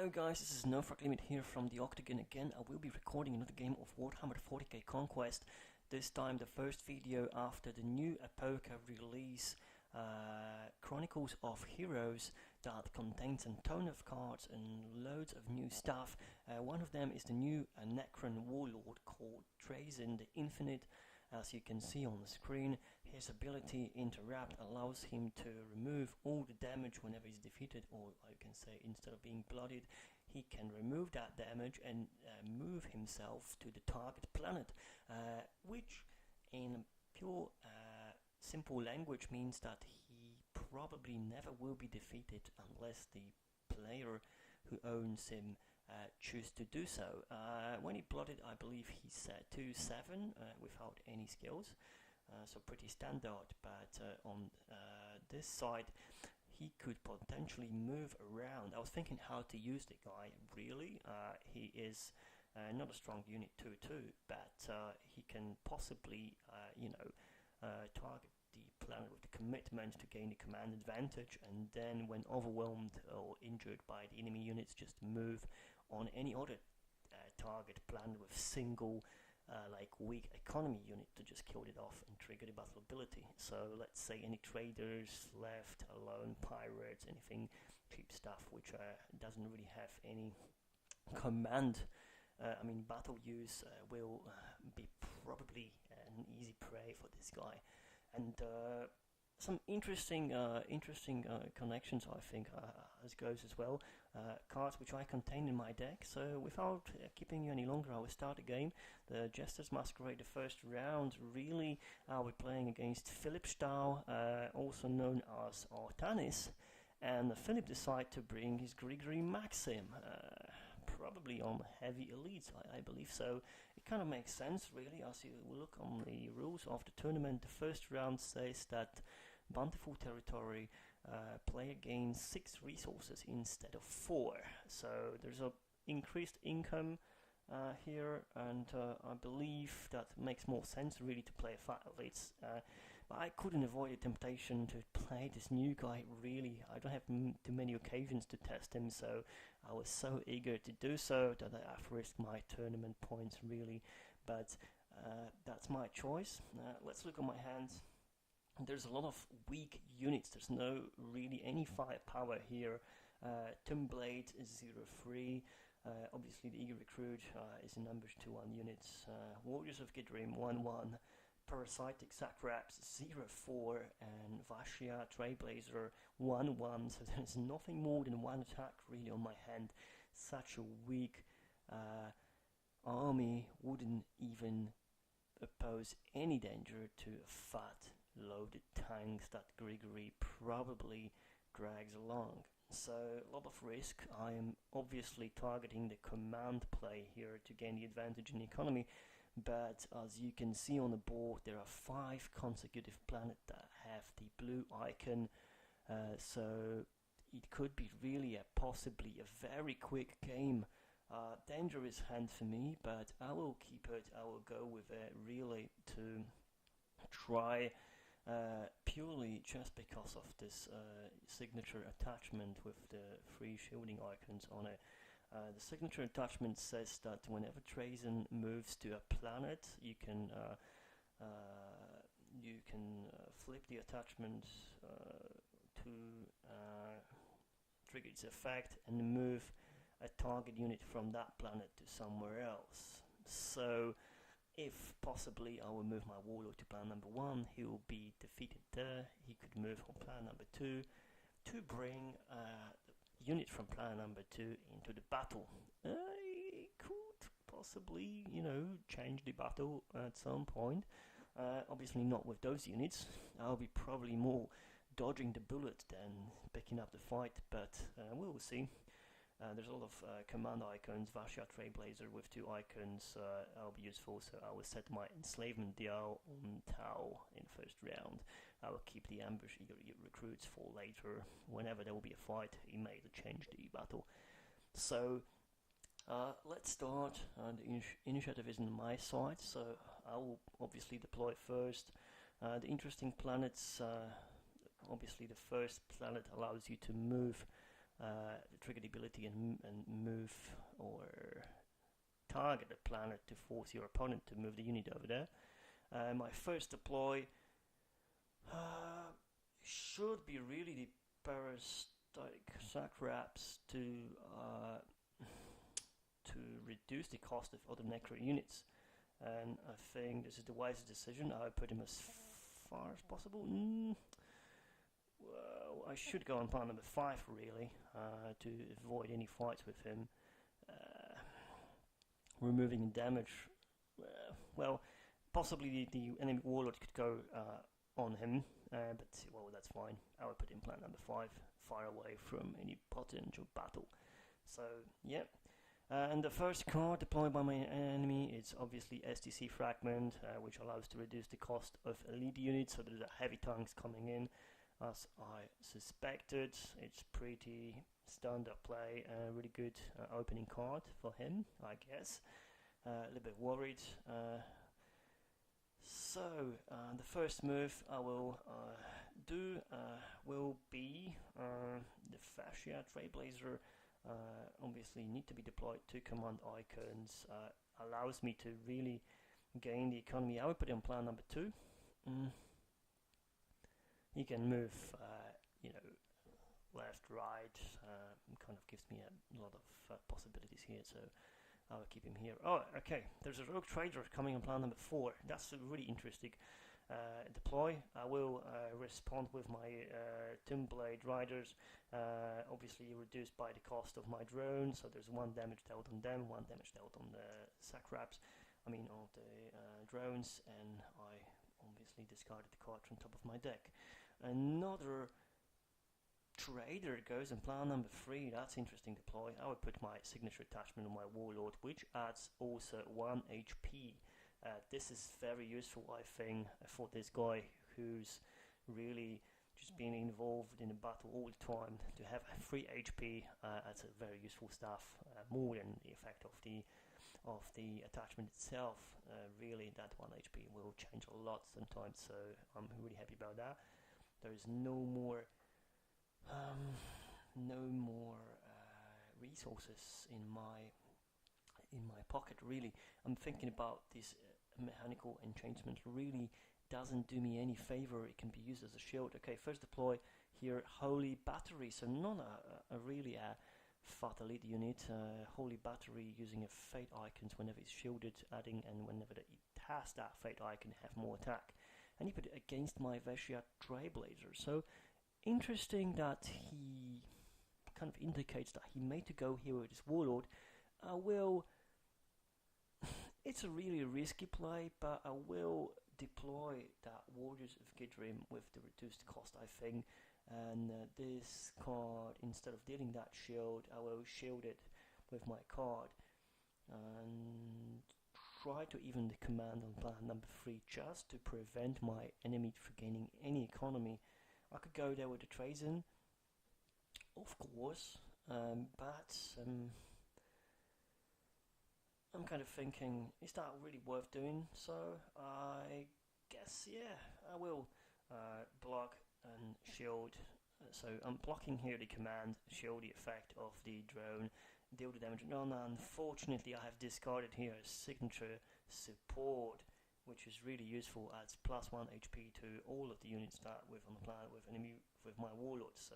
Hello guys, this is No Frag Limit here from the Octagon again. I will be recording another game of Warhammer 40k Conquest. This time the first video after the new Apoka release, Chronicles of Heroes, that contains a ton of cards and loads of new stuff. One of them is the new Necron warlord called Trazyn the Infinite. As you can see on the screen, his ability Interrupt allows him to remove all the damage whenever he's defeated, or I can say instead of being bloodied, he can remove that damage and move himself to the target planet, which in pure simple language means that he probably never will be defeated unless the player who owns him choose to do so. When he blooded, I believe he's set to 7 without any skills, so pretty standard, but on this side he could potentially move around. I was thinking how to use the guy really. He is not a strong unit 2-2, but he can possibly target the planet with the commitment to gain the command advantage, and then when overwhelmed or injured by the enemy units, just move on any other target planet with single weak economy unit to just kill it off and trigger the battle ability. So let's say any traders left alone, pirates, anything cheap stuff which doesn't really have any command. Battle use will be probably an easy prey for this guy. And some interesting connections, I think, as goes as well. Cards which I contain in my deck. So without keeping you any longer, I will start the game. The Jesters Masquerade, the first round. Really, we're playing against Filip Sztal, also known as Artanis. And Filip decided to bring his Grigori Maksim, probably on heavy elites, I believe so. It kind of makes sense, really, as you look on the rules of the tournament. The first round says that bountiful territory player gains 6 resources instead of 4. So there's a increased income here, and I believe that makes more sense really to play fat elites. But I couldn't avoid the temptation to play this new guy, really. I don't have too many occasions to test him, so I was so eager to do so that I've risked my tournament points, really. But that's my choice. Let's look at my hands. There's a lot of weak units. There's no really any firepower here. Tombblade is 0-3. Obviously the Eager Recruit is in ambush 2-1 units. Warriors of Gidrim 1-1. Parasitic Satraps 0-4, and Vashia Trailblazer 1-1. So there's nothing more than one attack really on my hand. Such a weak army wouldn't even oppose any danger to fat loaded tanks that Grigori probably drags along. So a lot of risk. I am obviously targeting the command play here to gain the advantage in the economy, but as you can see on the board, there are 5 consecutive planets that have the blue icon, so it could be really possibly a very quick game. Dangerous hand for me, but I will keep it. I will go with it really to try purely just because of this signature attachment with the 3 shielding icons on it. The signature attachment says that whenever Trazyn moves to a planet, you can flip the attachment to trigger its effect and move a target unit from that planet to somewhere else. So if possibly I will move my warlord to planet number 1, he will be defeated there. He could move on planet number 2 to bring the unit from planet number 2 into the battle. He could possibly, change the battle at some point. Obviously not with those units. I'll be probably more dodging the bullet than picking up the fight, but we'll see. There's a lot of command icons. Vashia Trailblazer with 2 icons will be useful, so I will set my enslavement dial on Tau in first round. I will keep the ambush Eager Recruits for later. Whenever there will be a fight, he may change the battle. So let's start. The initiative is on my side, so I will obviously deploy first. The interesting planets, obviously the first planet allows you to move trigger the ability and move or target a planet to force your opponent to move the unit over there. My first deploy should be really the parasitic satraps to reduce the cost of other Necron units, and I think this is the wisest decision. I put him as far as possible. Well, I should go on plan number 5 really, to avoid any fights with him. Removing damage, well, possibly the enemy warlord could go on him, but well, that's fine. I would put in plan number 5, far away from any potential battle. So yeah, and the first card deployed by my enemy is obviously STC Fragment, which allows to reduce the cost of elite units, so there's heavy tanks coming in. As I suspected, it's pretty standard play, really good opening card for him, I guess. A little bit worried. So the first move I will do will be the Fascia Trailblazer. Obviously need to be deployed to command icons. Allows me to really gain the economy. I would put it on plan number 2. He can move, left, right, kind of gives me a lot of possibilities here, so I'll keep him here. Oh, okay, there's a Rogue Trader coming on plan number 4. That's a really interesting deploy. I will respond with my Timblade Riders, obviously reduced by the cost of my drone, so there's 1 damage dealt on them, 1 damage dealt on the Satraps, on the drones, and I obviously discarded the card from top of my deck. Another Trader goes in plan number 3. That's interesting deploy. I would put my signature attachment on my Warlord, which adds also 1 HP. This is very useful, I think, for this guy who's really just being involved in a battle all the time. To have 3 HP, that's a very useful stuff, more than the effect of the attachment itself. Really, that 1 HP will change a lot sometimes, so I'm really happy about that. There is no more resources in my pocket. Really, I'm thinking about this mechanical enchantment. Really doesn't do me any favor. It can be used as a shield. Okay, first deploy here, Holy Battery. So not a really Fatalite unit. Holy Battery using a Fate icons whenever it's shielded, adding, and whenever it has that Fate icon, have more attack. And he put it against my Fascia Trailblazer. So interesting that he kind of indicates that he may to go here with his Warlord. I will. It's a really risky play, but I will deploy that Warriors of Gidrim with the reduced cost, I think. And this card, instead of dealing that shield, I will shield it with my card and try to even the command on plan number 3, just to prevent my enemy from gaining any economy. I could go there with the Trazyn, of course, but I'm kind of thinking, is that really worth doing? So I guess, yeah, I will block and shield. So I'm blocking here the command, shield the effect of the drone, deal the damage. No, unfortunately I have discarded here a signature support, which is really useful, adds +1 HP to all of the units that with on the planet with my Warlord. So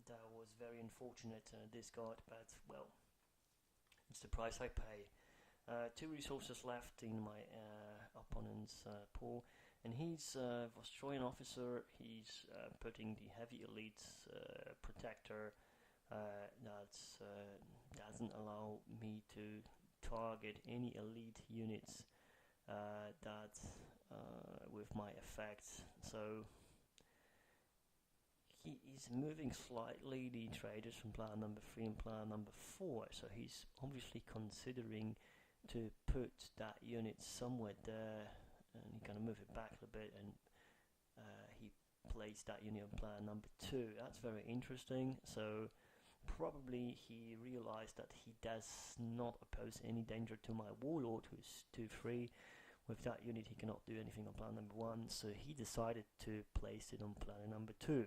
that was very unfortunate discard, but well, it's the price I pay. 2 resources left in my opponent's pool, and he's Vostroyan officer. He's putting the heavy elite protector that doesn't allow me to target any elite units that with my effects. So he is moving slightly the traders from plan number 3 and plan number 4. So he's obviously considering to put that unit somewhere there, and he's gonna move it back a little bit, and he placed that unit on plan number 2. That's very interesting. So probably he realized that he does not pose any danger to my Warlord, who's 2-3. With that unit he cannot do anything on plan number 1, so he decided to place it on plan number 2.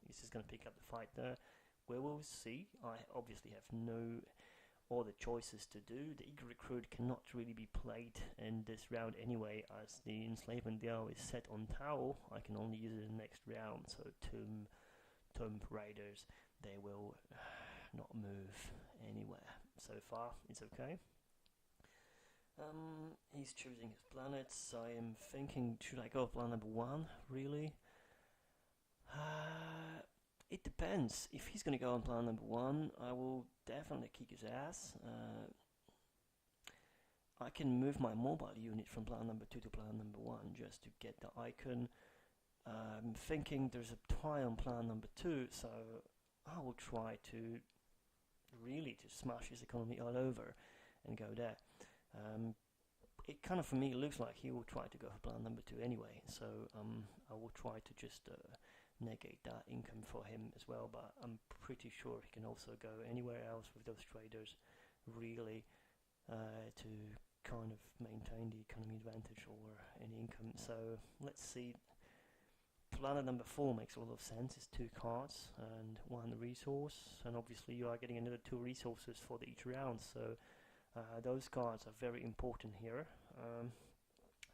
This is going to pick up the fight there. we will see. I obviously have no other choices to do. The eager recruit cannot really be played in this round anyway, as the enslavement deal is set on Tau. I can only use it in the next round, so Tomb Raiders, they will not move anywhere. So far, it's okay. He's choosing his planets. I am thinking, should I go plan number 1, really? It depends. If he's going to go on plan number 1, I will definitely kick his ass. I can move my mobile unit from plan number 2 to plan number 1 just to get the icon. I'm thinking there's a tie on plan number 2, so I will try to really to smash his economy all over and go there. It kind of, for me, looks like he will try to go for plan number 2 anyway, so I will try to just negate that income for him as well, but I'm pretty sure he can also go anywhere else with those traders, really, to kind of maintain the economy advantage or any income. So let's see. Planet number 4 makes a lot of sense. It's 2 cards and 1 resource, and obviously you are getting another 2 resources for each round, so those cards are very important here.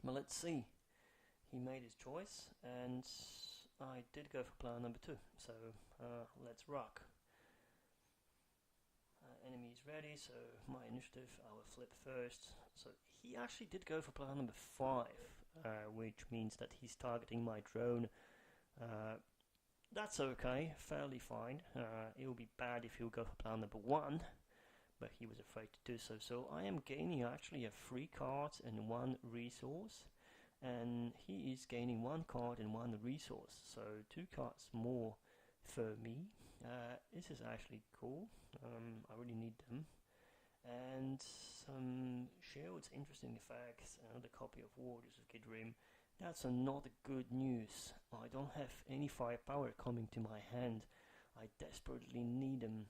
But let's see. He made his choice, and I did go for plan number 2, so let's rock. Enemy is ready, so my initiative, I will flip first. So he actually did go for plan number 5, which means that he's targeting my drone. That's okay, fairly fine. It will be bad if he'll go for plan number 1, but he was afraid to do so. So I am gaining actually a 3 cards and 1 resource, and he is gaining 1 card and 1 resource, so 2 cards more for me. This is actually cool. I really need them. And some shields, interesting effects, another copy of Warriors of Gidrim. That's not good news. I don't have any firepower coming to my hand. I desperately need them.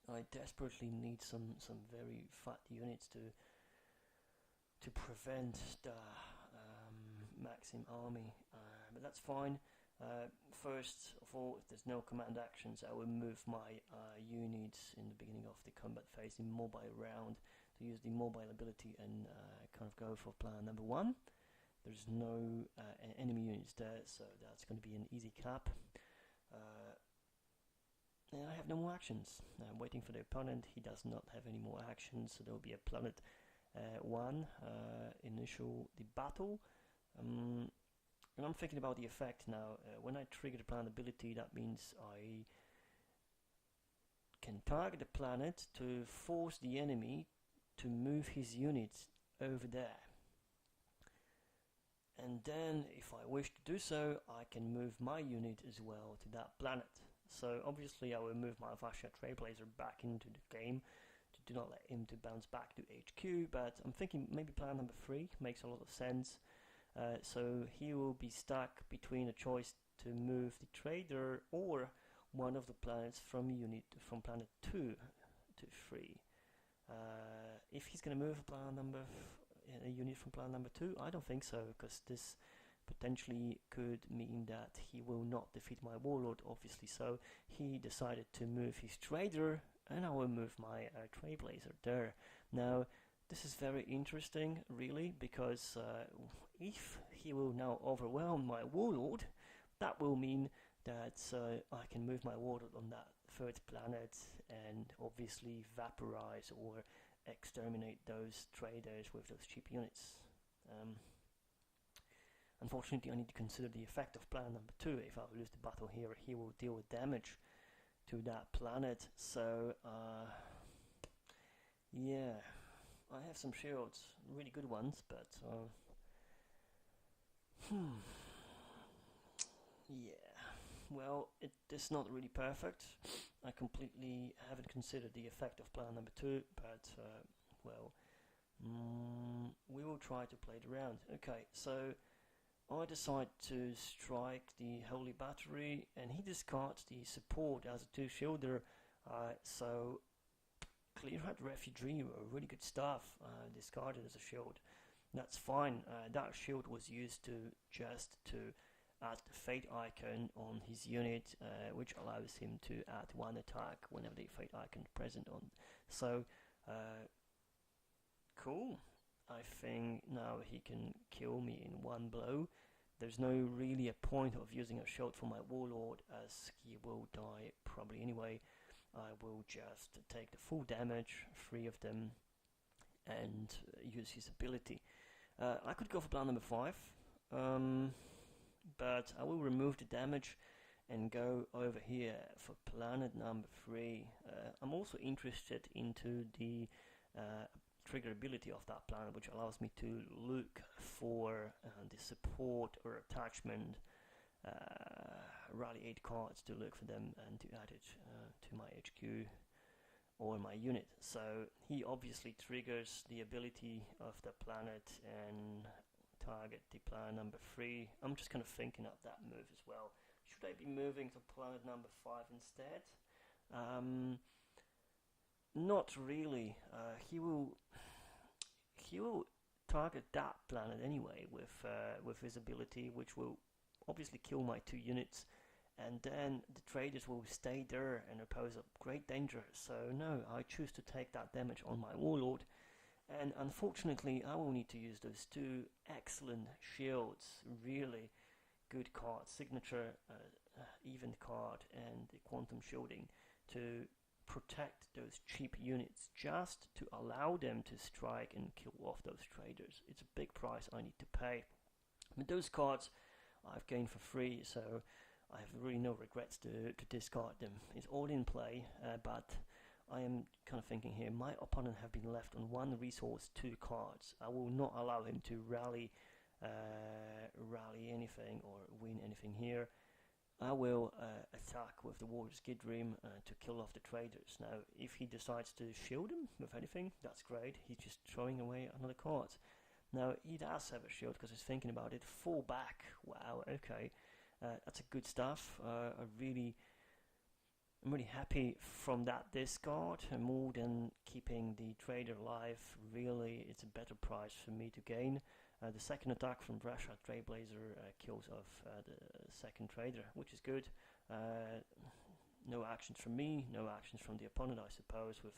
I desperately need some very fat units to prevent the Maksim army, but that's fine. First of all, if there's no command actions, I will move my units in the beginning of the combat phase in mobile round to use the mobile ability and kind of go for plan number 1. There's no enemy units there, so that's going to be an easy cap. And I have no more actions. I'm waiting for the opponent. He does not have any more actions, so there will be a planet 1 initial the battle. And I'm thinking about the effect now. When I trigger the planet ability, that means I can target the planet to force the enemy to move his units over there. And then, if I wish to do so, I can move my unit as well to that planet. So obviously I will move my Vasha Trailblazer back into the game to do not let him to bounce back to HQ, but I'm thinking maybe plan number 3 makes a lot of sense. So he will be stuck between a choice to move the trader or one of the planets from planet 2 to 3. If he's going to move a unit from planet number 2, I don't think so, because this potentially could mean that he will not defeat my warlord, obviously. So he decided to move his trader, and I will move my Trailblazer there. Now this is very interesting, really, because if he will now overwhelm my warlord, that will mean that I can move my warlord on that 3rd planet and obviously vaporize or exterminate those traders with those cheap units. Unfortunately, I need to consider the effect of plan number 2. If I lose the battle here, he will deal with damage to that planet. So yeah, I have some shields, really good ones, but yeah, well, it is not really perfect. I completely haven't considered the effect of plan number 2, but well, we will try to play it around. Okay, so I decide to strike the Holy Battery, and he discards the support as a 2-shielder, so Clear-Head Refugee, really good stuff, discarded as a shield. That's fine. That shield was used to just to add the fate icon on his unit, which allows him to add 1 attack whenever the fate icon is present on. So cool. I think now he can kill me in 1 blow. There's no really a point of using a shield for my warlord, as he will die probably anyway. I will just take the full damage, 3 of them, and use his ability. I could go for plan number 5, but I will remove the damage and go over here for planet number 3. I'm also interested into the trigger ability of that planet, which allows me to look for the support or attachment rally 8 cards, to look for them and to add it to my HQ or my unit. So he obviously triggers the ability of the planet and target the planet number 3. I'm just kind of thinking of that move as well. Should I be moving to planet number 5 instead? Not really. He will target that planet anyway with his ability, which will obviously kill my 2 units, and then the traders will stay there and pose a great danger. So no, I choose to take that damage on my warlord, and unfortunately I will need to use those 2 excellent shields, really good cards, signature event card and the quantum shielding, to protect those cheap units, just to allow them to strike and kill off those traders. It's a big price I need to pay. But those cards I've gained for free, so I have really no regrets to discard them. It's all in play, but I am kind of thinking here, my opponent have been left on 1 resource, 2 cards. I will not allow him to rally anything or win anything here. I will attack with the Warrior's Gid Dream to kill off the traders. Now, if he decides to shield him with anything, that's great. He's just throwing away another card. Now, he does have a shield because he's thinking about it. Fall back. Wow, okay. That's a good stuff. I'm really happy from that discard. More than keeping the trader alive, really, it's a better price for me to gain. The second attack from Russia Trailblazer kills off the second trader, which is good. No actions from me, no actions from the opponent, I suppose, with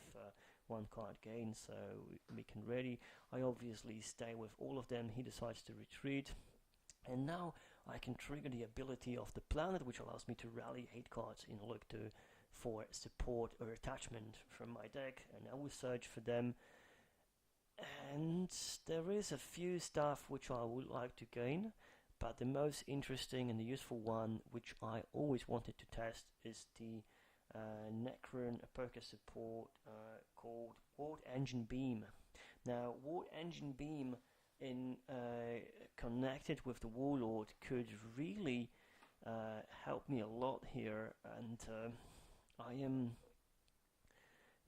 1 card gain, so we can ready. I obviously stay with all of them. He decides to retreat, and now I can trigger the ability of the planet, which allows me to rally 8 cards in look for support or attachment from my deck, and I will search for them. And there is a few stuff which I would like to gain, but the most interesting and the useful one, which I always wanted to test, is the Necron Apoka support called Ward Engine Beam. Now, Ward Engine Beam connected with the Warlord could really help me a lot here, and I am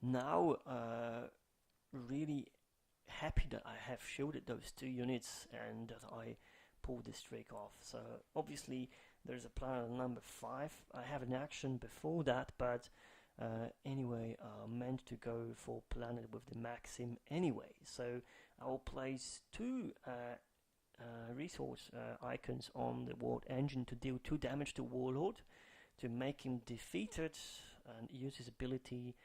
now really happy that I have shielded those 2 units and that I pulled this trick off. So obviously there's a planet number 5. I have an action before that, but anyway, I meant to go for planet with the Maksim anyway. So I will place 2 resource icons on the Ward Engine to deal 2 damage to Warlord, to make him defeated, and use his ability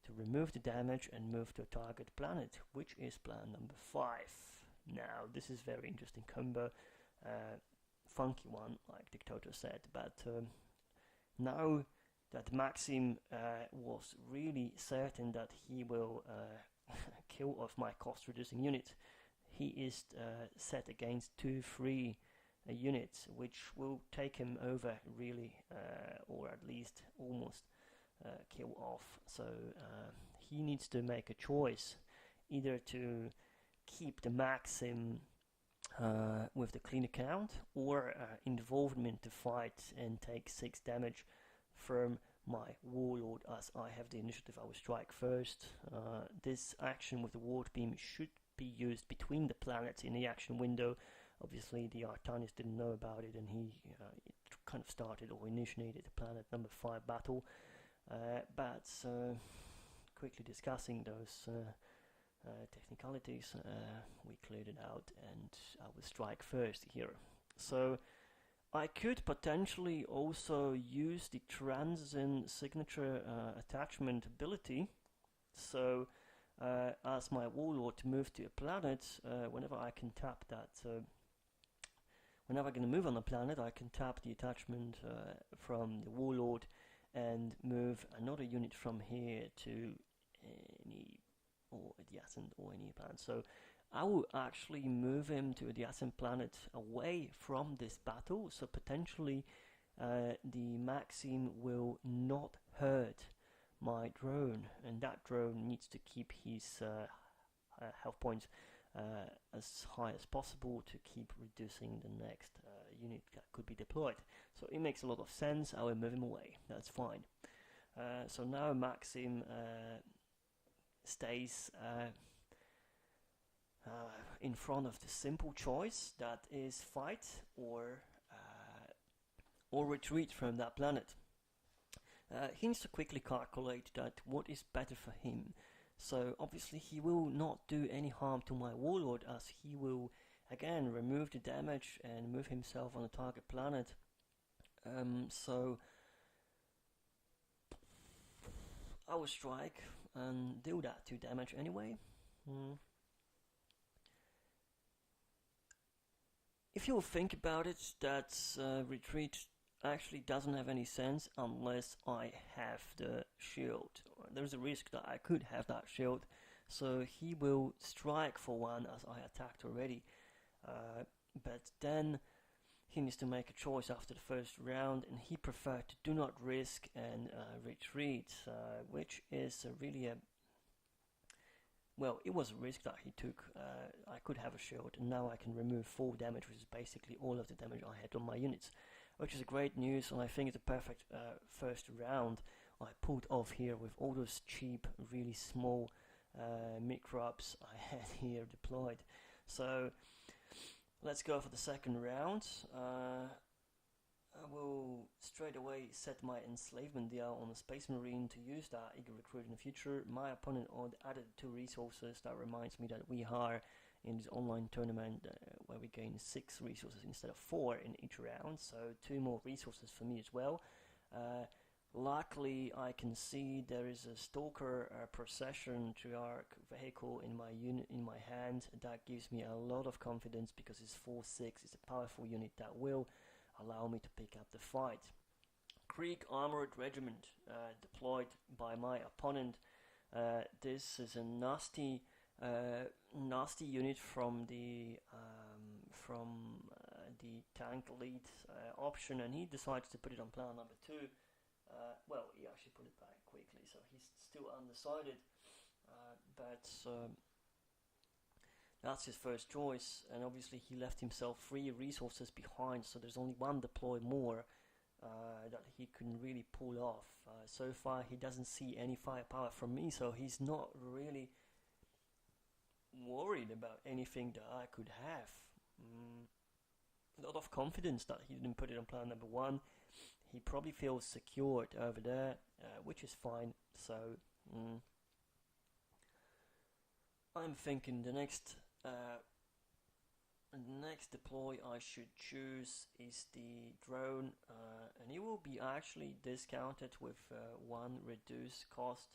to remove the damage and move to a target planet, which is plan number 5. Now, this is very interesting combo, funky one, like Dictator said, but now that Maksim was really certain that he will kill off my cost-reducing unit, he is set against 2-3 units, which will take him over really, or at least almost kill off. So he needs to make a choice, either to keep the Maksim with the clean account, or involve him into fight and take 6 damage from my warlord, as I have the initiative. I will strike first. This action with the ward beam should be used between the planets in the action window. Obviously the Artanis didn't know about it, and he kind of started or initiated the planet number 5 battle. But quickly discussing those technicalities, we cleared it out, and I will strike first here. So I could potentially also use the Trazyn signature attachment ability. So, as my warlord to move to a planet, whenever I can tap that, whenever I'm going to move on a planet, I can tap the attachment from the warlord and move another unit from here to any or adjacent or any planet. So I will actually move him to adjacent planet away from this battle, so potentially the Maksim will not hurt my drone, and that drone needs to keep his health points as high as possible to keep reducing the next unit that could be deployed. So it makes a lot of sense. I will move him away, that's fine. So now Maksim stays in front of the simple choice that is fight or retreat from that planet. He needs to quickly calculate that what is better for him. So obviously he will not do any harm to my warlord, as he will again remove the damage and move himself on a target planet. So I will strike and do that 2 damage anyway. If you think about it, that retreat actually doesn't have any sense unless I have the shield. There's a risk that I could have that shield, so he will strike for 1 as I attacked already. But then he needs to make a choice after the first round, and he preferred to do not risk and retreat, which is really a... Well, it was a risk that he took. I could have a shield, and now I can remove 4 damage, which is basically all of the damage I had on my units, which is great news, and I think it's a perfect first round I pulled off here with all those cheap, really small microbes I had here deployed. So let's go for the second round. I will straight away set my enslavement deal on a space marine to use that eager recruit in the future. My opponent added 2 resources. That reminds me that we are in this online tournament where we gain 6 resources instead of 4 in each round, so 2 more resources for me as well. Luckily I can see there is a Stalker Procession Triarch vehicle in my unit in my hand. That gives me a lot of confidence because it's 4/6, it's a powerful unit that will allow me to pick up the fight. Greek Armored Regiment deployed by my opponent. This is a nasty unit from the tank lead option, and he decides to put it on plan number 2. Well, he actually put it back quickly, so he's still undecided, but that's his first choice, and obviously he left himself 3 resources behind, so there's only 1 deploy more that he can really pull off. So far he doesn't see any firepower from me, so he's not really worried about anything that I could have. A lot of confidence that he didn't put it on plan number 1. He probably feels secured over there, which is fine. So I'm thinking the next deploy I should choose is the drone, and it will be actually discounted with 1 reduced cost,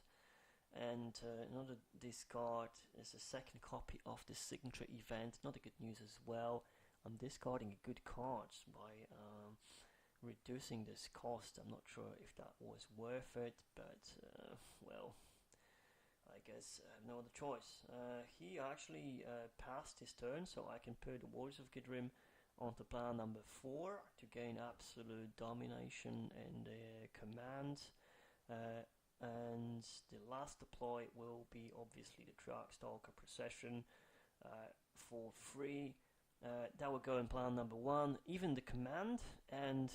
and another discard is a second copy of the signature event. Not a good news as well. I'm discarding a good card by reducing this cost. I'm not sure if that was worth it, but well, I guess I have no other choice. He actually passed his turn, so I can put the Warriors of Gidrim onto plan number 4 to gain absolute domination in the command. And the last deploy will be obviously the Triarch Stalker Procession for free. That will go in plan number 1. Even the command and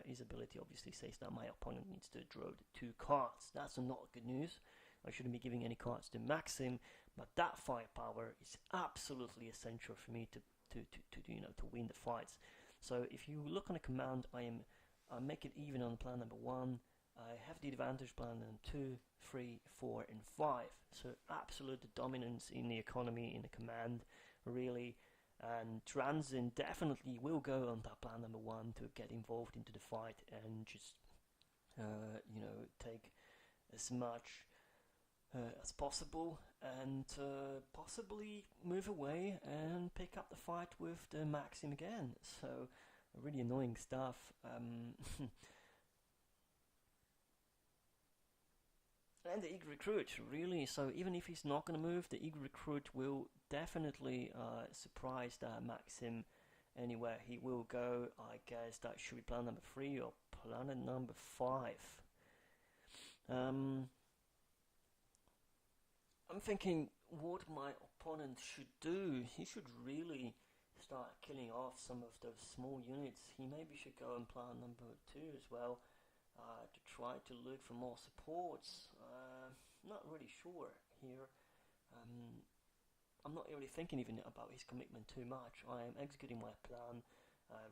his ability obviously says that my opponent needs to draw the 2 cards. That's not good news. I shouldn't be giving any cards to Maksim, but that firepower is absolutely essential for me to win the fights. So if you look on a command, I make it even on plan number 1. I have the advantage plan on 2, 3, 4, and 5. So absolute dominance in the economy, in the command, really. And Trazyn definitely will go on that plan number 1 to get involved into the fight and just, take as much as possible, and possibly move away and pick up the fight with the Maksim again. So, really annoying stuff. And the eager recruit, really. So even if he's not going to move, the eager recruit will definitely surprise that Maksim anywhere he will go. I guess that should be plan number 3 or planet number 5. I'm thinking what my opponent should do. He should really start killing off some of those small units. He maybe should go on plan number 2 as well. To try to look for more supports. Not really sure here. I'm not really thinking even about his commitment too much. I am executing my plan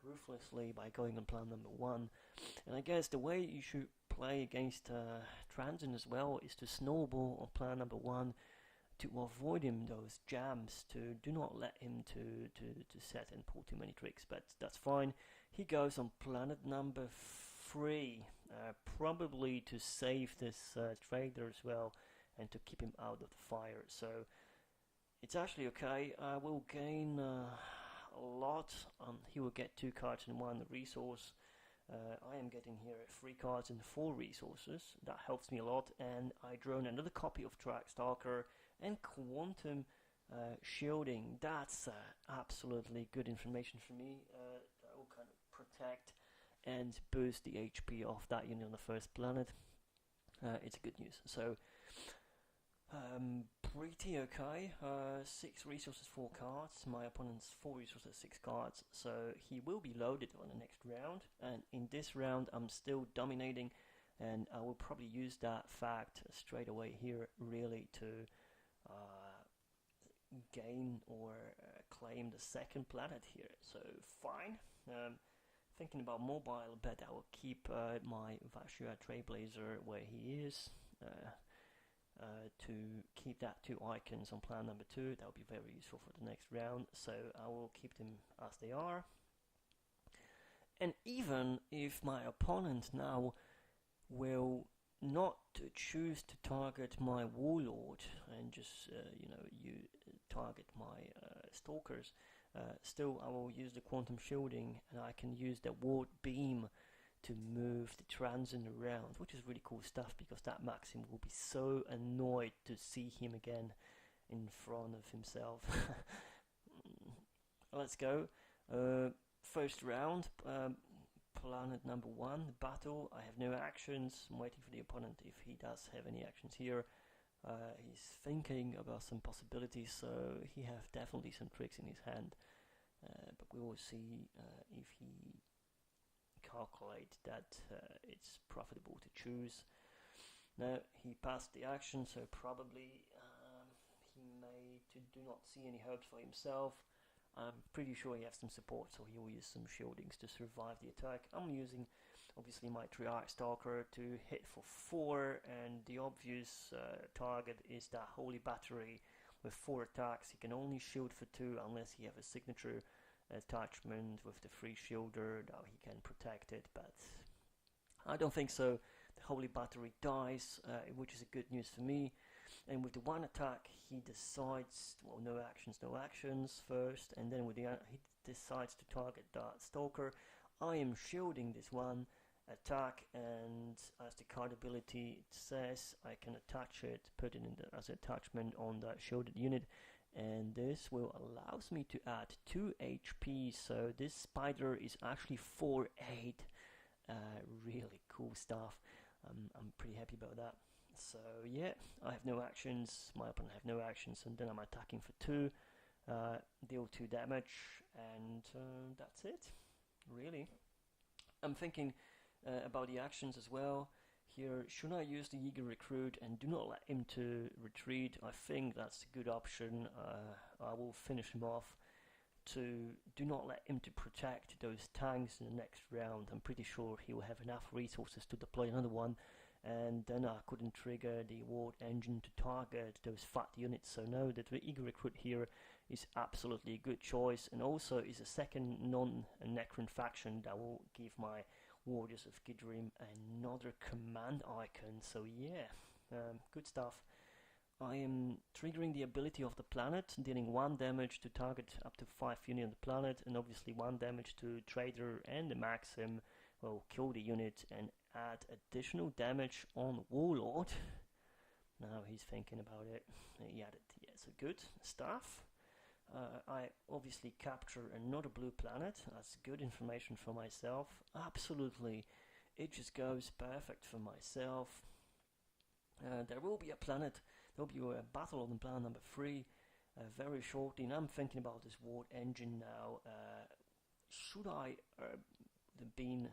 ruthlessly by going on plan number 1. And I guess the way you should play against Trazyn as well is to snowball on plan number 1 to avoid him those jams, to do not let him to set and pull too many tricks, but that's fine. He goes on planet number 3, probably to save this trader as well and to keep him out of the fire. So it's actually okay. I will gain a lot. He will get 2 cards and 1 resource. I am getting here 3 cards and 4 resources. That helps me a lot, and I drone another copy of Stalker and Quantum Shielding. That's absolutely good information for me. That will kind of protect and boost the HP of that unit on the first planet. It's good news. So pretty okay. 6 resources, 4 cards. My opponent's 4 resources, 6 cards. So he will be loaded on the next round. And in this round, I'm still dominating, and I will probably use that fact straight away here, really, to gain or claim the second planet here. So fine. Thinking about mobile, but I will keep my Vashua Trailblazer where he is. To keep that 2 icons on plan number 2, that will be very useful for the next round, so I will keep them as they are. And even if my opponent now will not choose to target my warlord and just you target my stalkers, still I will use the quantum shielding, and I can use the ward beam to move the Trazyn around, which is really cool stuff, because that Maksim will be so annoyed to see him again in front of himself. Let's go. First round, planet number 1, battle. I have no actions. I'm waiting for the opponent if he does have any actions here. He's thinking about some possibilities, so he has definitely some tricks in his hand. But we will see if he calculate that it's profitable to choose. Now he passed the action, so probably he may do not see any hopes for himself. I'm pretty sure he has some support, so he will use some shieldings to survive the attack. I'm using obviously my Triarch Stalker to hit for 4, and the obvious target is that Holy Battery with 4 attacks. He can only shield for 2 unless he have a signature attachment with the free shielder that he can protect it, but I don't think so. The Holy Battery dies, which is a good news for me, and with the 1 attack he decides, well, no actions first, and then with the he decides to target that Stalker. I am shielding this 1 attack, and as the card ability says, I can attach it, put it in as an attachment on that shielded unit, and this will allows me to add 2 HP, so this spider is actually 4-8. Really cool stuff. I'm pretty happy about that. So yeah, I have no actions, my opponent have no actions, and then I'm attacking for 2, deal 2 damage, and that's it, really. I'm thinking about the actions as well. Here, should I use the eager recruit and do not let him to retreat? I think that's a good option. I will finish him off to do not let him to protect those tanks in the next round. I'm pretty sure he will have enough resources to deploy another one, and then I couldn't trigger the ward engine to target those fat units. So no, the Eager Recruit here is absolutely a good choice, and also is a second non-Necron faction that will give my Warriors of Gidrim another command icon. So yeah, good stuff. I am triggering the ability of the planet, dealing 1 damage to target up to 5 units on the planet, and obviously 1 damage to Trader and the Maksim. Will kill the unit and add additional damage on Warlord. Now he's thinking about it. He added, yeah, so good stuff. I obviously capture another blue planet. That's good information for myself. Absolutely, it just goes perfect for myself. There will be a planet. There will be a battle on planet number 3 very shortly. And I'm thinking about this ward engine now. Should I the beam?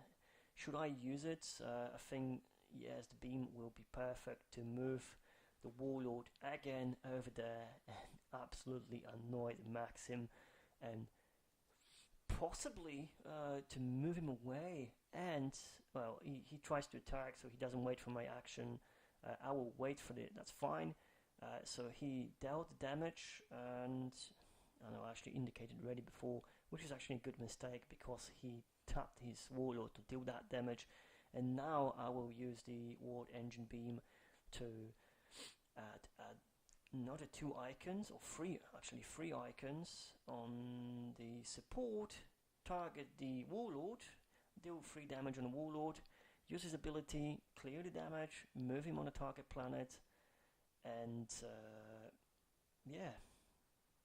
Should I use it? I think yes, the beam will be perfect to move the Warlord again over there and absolutely annoy the Maksim, and possibly to move him away. And well, he tries to attack, so he doesn't wait for my action. I will wait for it. That's fine. So he dealt damage, and I know I actually indicated already before, which is actually a good mistake because he tapped his Warlord to deal that damage. And now I will use the Ward Engine Beam to add another 2 icons, or 3 icons on the support. Target the Warlord, deal 3 damage on the Warlord, use his ability, clear the damage, move him on a target planet, and yeah,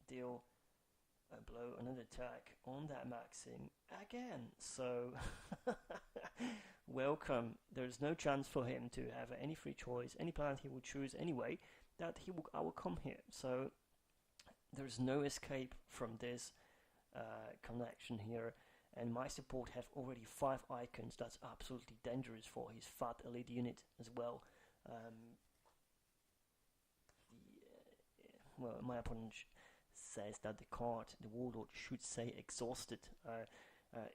deal a blow, another attack on that Maksim again. So welcome. There's no chance for him to have any free choice, any planet he will choose anyway, that I will come here. So there's no escape from this connection here. And my support have already 5 icons. That's absolutely dangerous for his fat elite unit as well. Well, my opponent says that the card, the Warlord, should say exhausted.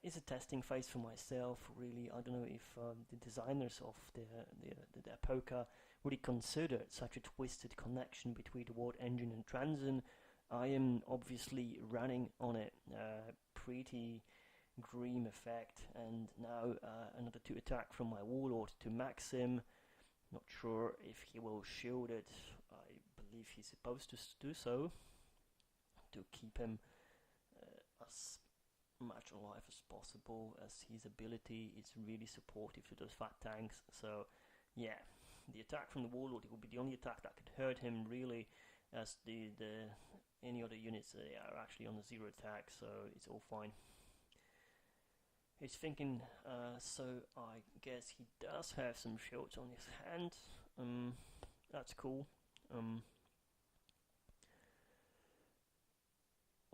It's a testing phase for myself, really. I don't know if the designers of the Apoka really considered such a twisted connection between the Ward Engine and Trazyn. I am obviously running on it. Pretty Dream effect, and now another 2 attack from my Warlord to Maksim. Not sure if he will shield it. I believe he's supposed to do so, to keep him as much alive as possible, as his ability is really supportive to those fat tanks. So yeah, the attack from the Warlord, it will be the only attack that could hurt him really, as the any other units, they are actually on a 0 attack, so it's all fine. He's thinking, so I guess he does have some shields on his hand. That's cool.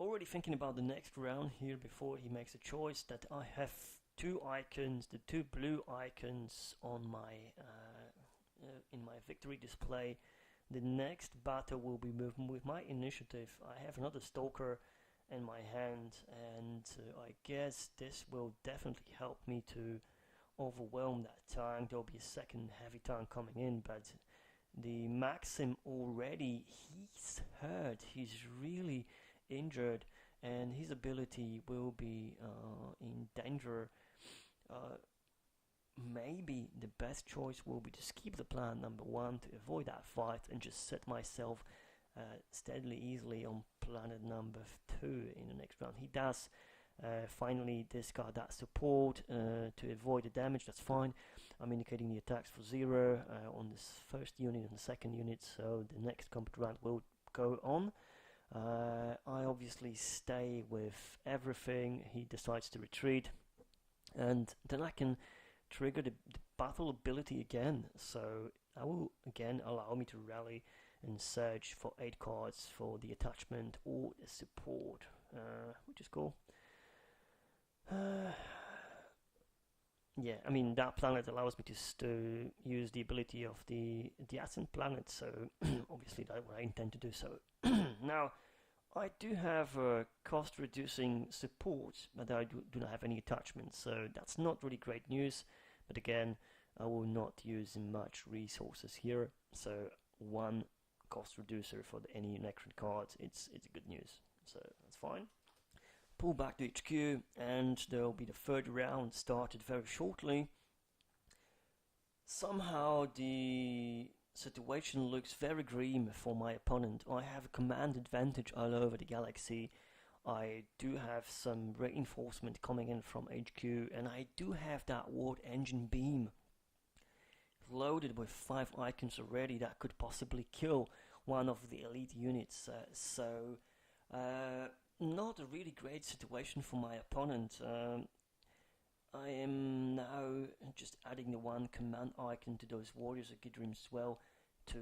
Already thinking about the next round here before he makes a choice, that I have 2 icons, the 2 blue icons on my in my victory display. The next battle will be moving with my initiative. I have another Stalker in my hand, and I guess this will definitely help me to overwhelm that tank. There'll be a second heavy tank coming in, but the Maksim already, he's hurt, he's really injured, and his ability will be in danger. Maybe the best choice will be to skip the plan number 1 to avoid that fight and just set myself steadily, easily on planet number 2 in the next round. He does finally discard that support to avoid the damage. That's fine. I'm indicating the attacks for 0 on this first unit and the second unit, so the next combat round will go on. I obviously stay with everything. He decides to retreat, and then I can trigger the battle ability again. So I will again allow me to rally and search for 8 cards for the attachment or the support, which is cool. Yeah, I mean, that planet allows me to use the ability of the adjacent planet, so obviously that's what I intend to do. So now I do have cost reducing support, but I do not have any attachments, so that's not really great news. But again, I will not use much resources here, so one cost reducer for any Necron cards, it's good news, so that's fine. Pull back to HQ, and there will be the third round started very shortly. Somehow the situation looks very grim for my opponent. I have a command advantage all over the galaxy. I do have some reinforcement coming in from HQ, and I do have that Ward Engine beam loaded with 5 icons already that could possibly kill one of the elite units. Not a really great situation for my opponent. I am now just adding the one command icon to those warriors of Gidrim as well to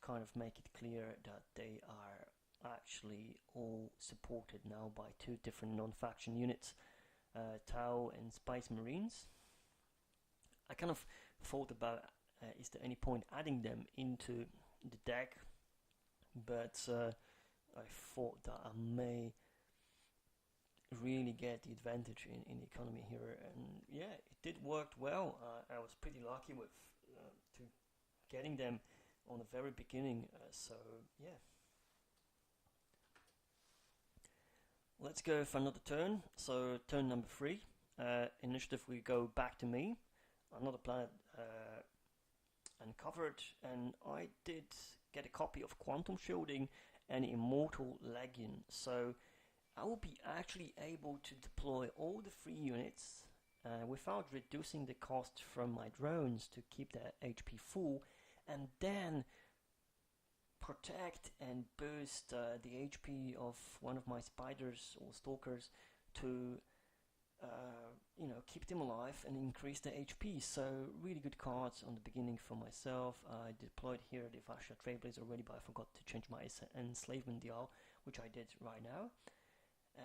kind of make it clear that they are actually all supported now by 2 different non-faction units, Tau and Spice Marines. I kind of thought about is there any point adding them into the deck, but I thought that I may really get the advantage in the economy here, and yeah, it did work well. I was pretty lucky with to getting them on the very beginning, so yeah. Let's go for another turn. So turn number 3, initiative, we go back to me. Another planet uncovered, and I did get a copy of Quantum Shielding and Immortal Legion, so I will be actually able to deploy all the 3 units without reducing the cost from my drones to keep their HP full, and then protect and boost the HP of one of my spiders or stalkers to keep them alive and increase their HP. So really good cards on the beginning for myself. I deployed here the Vasha Trailblazer already, but I forgot to change my enslavement dial, which I did right now.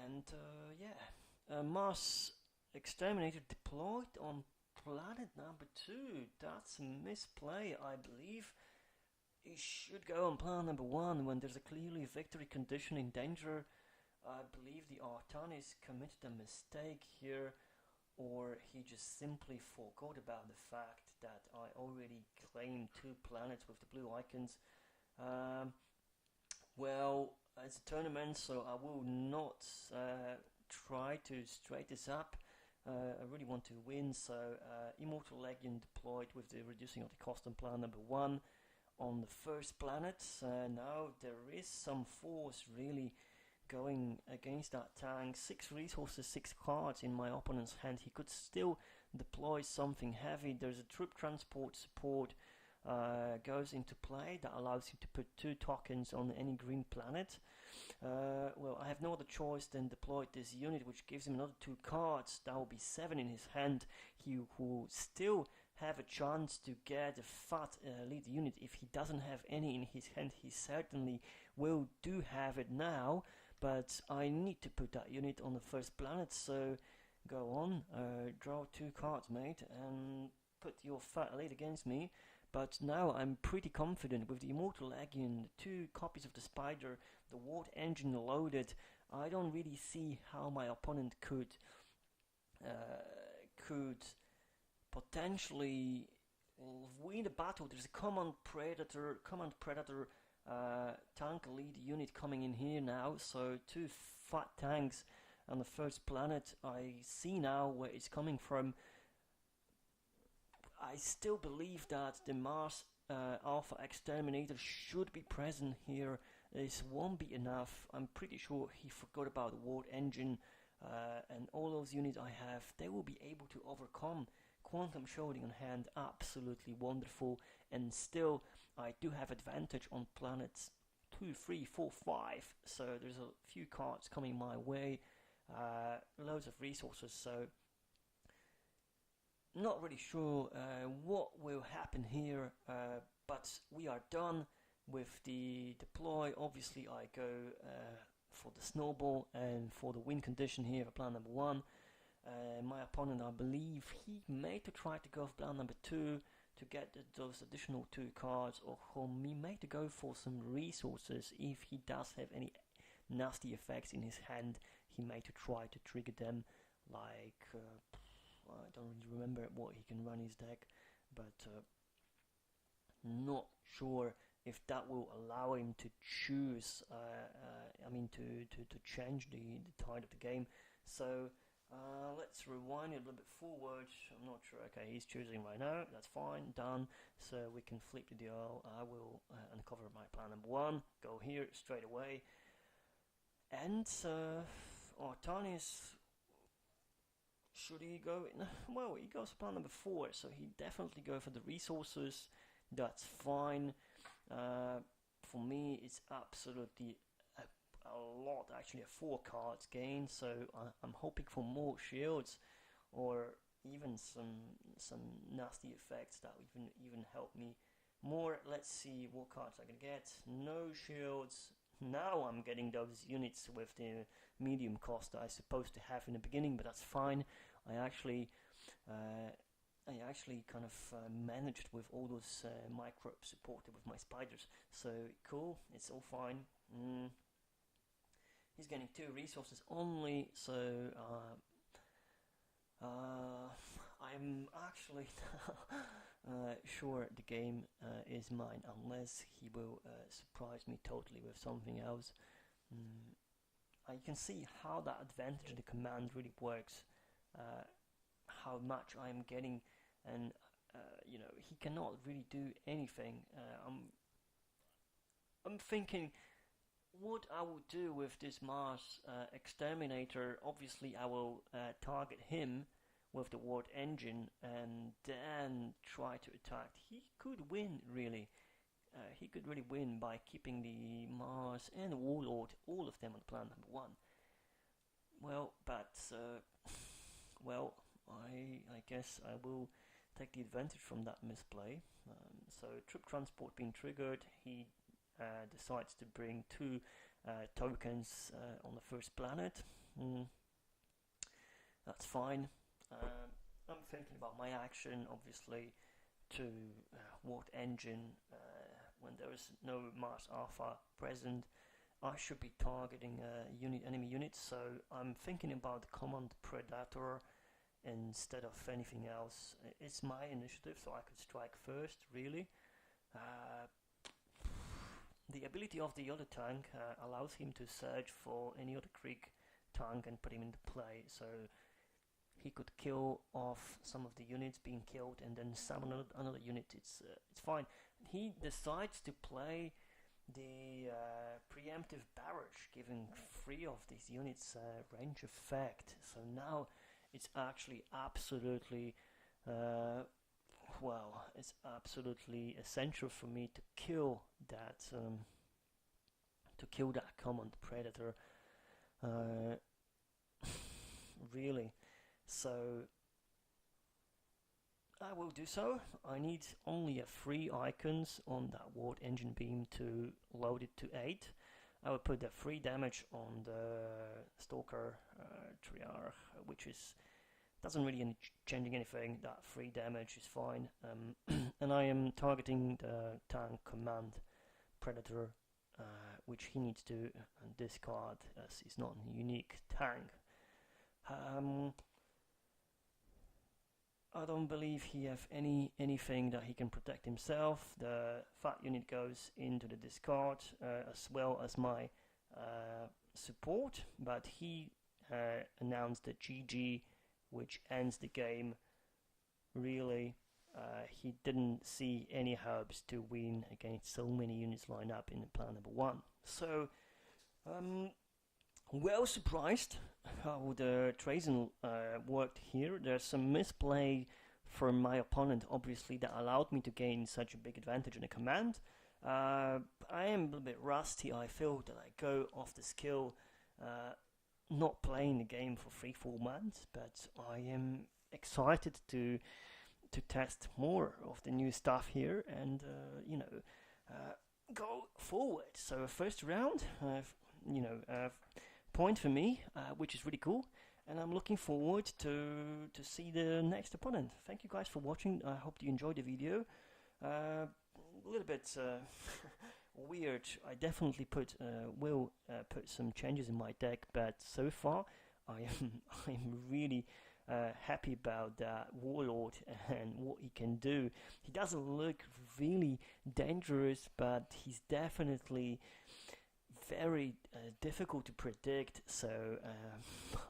And Mars Exterminator deployed on planet number 2. That's a misplay, I believe. He should go on planet number 1 when there's a clearly victory condition in danger. I believe the Artanis committed a mistake here, or he just simply forgot about the fact that I already claimed 2 planets with the blue icons. Well, it's a tournament, so I will not try to straighten this up. I really want to win, so Immortal Legion deployed with the reducing of the cost on planet number 1 on the first planet. Now there is some force really going against that tank. 6 resources, 6 cards in my opponent's hand. He could still deploy something heavy. There's a troop transport support goes into play that allows him to put 2 tokens on any green planet. Well, I have no other choice than deploy this unit, which gives him another 2 cards. That will be 7 in his hand. He will still have a chance to get a fat lead unit. If he doesn't have any in his hand, he certainly will do have it now, but I need to put that unit on the first planet. So go on, draw 2 cards, mate, and put your fat lead against me. But now I'm pretty confident with the Immortal Legion, 2 copies of the Spider, the Ward Engine loaded. I don't really see how my opponent could potentially win the battle. There's a Command Predator tank lead unit coming in here now, so 2 fat tanks on the first planet. I see now where it's coming from. I still believe that the Mars Alpha Exterminator should be present here. This won't be enough. I'm pretty sure he forgot about the Ward Engine, and all those units I have, they will be able to overcome Quantum Shielding on hand. Absolutely wonderful. And still I do have advantage on planets 2, 3, 4, 5, so there's a few cards coming my way, loads of resources, so not really sure what will happen here, but we are done with the deploy. Obviously I go for the snowball and for the win condition here for plan number 1. My opponent, I believe he may to try to go for plan number 2 to get those additional 2 cards, or he may to go for some resources. If he does have any nasty effects in his hand, he may to try to trigger them, like I don't really remember what he can run his deck. but not sure if that will allow him to choose, to change the tide of the game. So let's rewind it a little bit forward. I'm not sure. Okay, he's choosing right now. That's fine. Done. So we can flip the dial. I will uncover my plan number 1. Go here straight away. And Artanis, should he go in? Well, he goes plan number 4, so he definitely go for the resources. That's fine. For me, it's absolutely a lot, actually, a 4 cards gain. So I'm hoping for more shields, or even some nasty effects that even help me more. Let's see what cards I can get. No shields. Now I'm getting those units with the medium cost that I supposed to have in the beginning, but that's fine. I actually kind of managed with all those microbes supported with my spiders. So cool, it's all fine. He's getting 2 resources only, so I'm actually sure the game is mine, unless he will surprise me totally with something else. I can see how that advantage of the command really works, how much I'm getting, and he cannot really do anything. I'm thinking what I will do with this Mars exterminator. Obviously I will target him with the ward engine and then try to attack. He could win, really. He could really win by keeping the Mars and the warlord, all of them on plan number 1. Well, but I guess I will take the advantage from that misplay. So troop transport being triggered, he decides to bring 2 tokens on the first planet. That's fine. I'm thinking about my action, obviously, to ward engine. When there is no Mars Alpha present, I should be targeting enemy units, so I'm thinking about the Command Predator instead of anything else. It's my initiative, so I could strike first, really. The ability of the other tank allows him to search for any other Krieg tank and put him into play, so he could kill off some of the units being killed and then summon another unit. It's fine. He decides to play the preemptive barrage, giving 3 of these units range effect. So now it's actually absolutely it's absolutely essential for me to kill that Command Predator, really. So I will do so. I need only 3 icons on that ward engine beam to load it to 8. I will put the 3 damage on the Stalker Triarch, which doesn't really changing anything. That 3 damage is fine. And I am targeting the tank Command Predator, which he needs to discard as he's not a unique tank. I don't believe he have anything that he can protect himself. The fat unit goes into the discard, as well as my support, but he announced a GG, which ends the game. Really, he didn't see any hopes to win against so many units lined up in plan number 1. So, well surprised how the Trazyn worked here. There's some misplay from my opponent, obviously, that allowed me to gain such a big advantage in a command. I am a little bit rusty. I feel that I go off the skill, not playing the game for 3-4 months, but I am excited to test more of the new stuff here and go forward. So first round, point for me, which is really cool, and I'm looking forward to see the next opponent. Thank you guys for watching. I hope you enjoyed the video. A little bit weird. I definitely will put some changes in my deck, but so far I'm really happy about that warlord and what he can do. He doesn't look really dangerous, but he's definitely very difficult to predict. So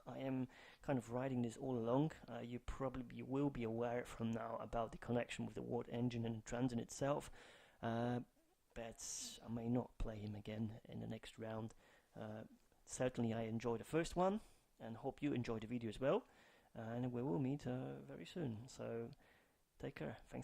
I am kind of writing this all along. You probably will be aware from now about the connection with the Ward engine and Trazyn itself, but I may not play him again in the next round. Certainly I enjoyed the first one, and hope you enjoyed the video as well, and we will meet very soon. So take care. Thanks.